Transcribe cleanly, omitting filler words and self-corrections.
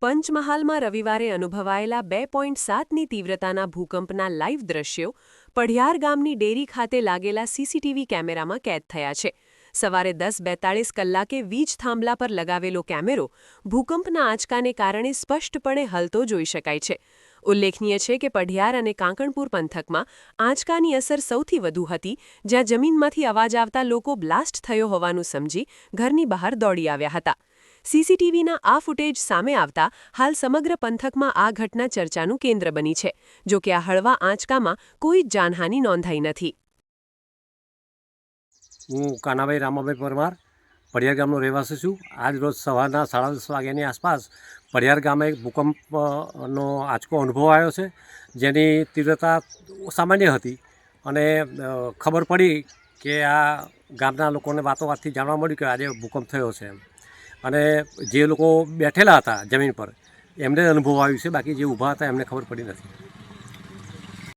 પંચમહાલમાં રવિવારે અનુભવાયેલા 2.7ની તીવ્રતાના ભૂકંપના લાઇવ દ્રશ્યો પઢિયાર ગામની ડેરી ખાતે લાગેલા સીસીટીવી કેમેરામાં કેદ થયા છે. સવારે 10:42 કલાકે વીજ થાંભલા પર લગાવેલો કેમેરો ભૂકંપના આંચકાને કારણે સ્પષ્ટપણે હલતો જોઈ શકાય છે. ઉલ્લેખનીય છે કે પઢિયાર અને કાંકણપુર પંથકમાં આંચકાની અસર સૌથી વધુ હતી, જ્યાં જમીનમાંથી અવાજ આવતા લોકો બ્લાસ્ટ થયો હોવાનું સમજી ઘરની બહાર દોડી આવ્યા હતા. સીસીટીવીના આ ફૂટેજ સામે આવતા હાલ સમગ્ર પંથકમાં આ ઘટના ચર્ચાનું કેન્દ્ર બની છે. જો કે આ હળવા આંચકામાં કોઈ જ જાનહાનિ નોંધાઈ નથી. હું કાનાભાઈ રામાભાઈ પરમાર પઢિયાર ગામનો રહેવાસી છું. આજ રોજ સવારના 10:30 વાગ્યાની આસપાસ પઢિયાર ગામે ભૂકંપનો આંચકો અનુભવાયો છે, જેની તીવ્રતા સામાન્ય હતી અને ખબર પડી કે આ ગામના લોકોને વાતોવાતથી જાણવા મળ્યું કે આજે ભૂકંપ થયો છે અને જે લોકો બેઠેલા હતા જમીન પર એમને અનુભવ આવ્યું છે, બાકી જે ઊભા હતા એમને ખબર પડી નથી.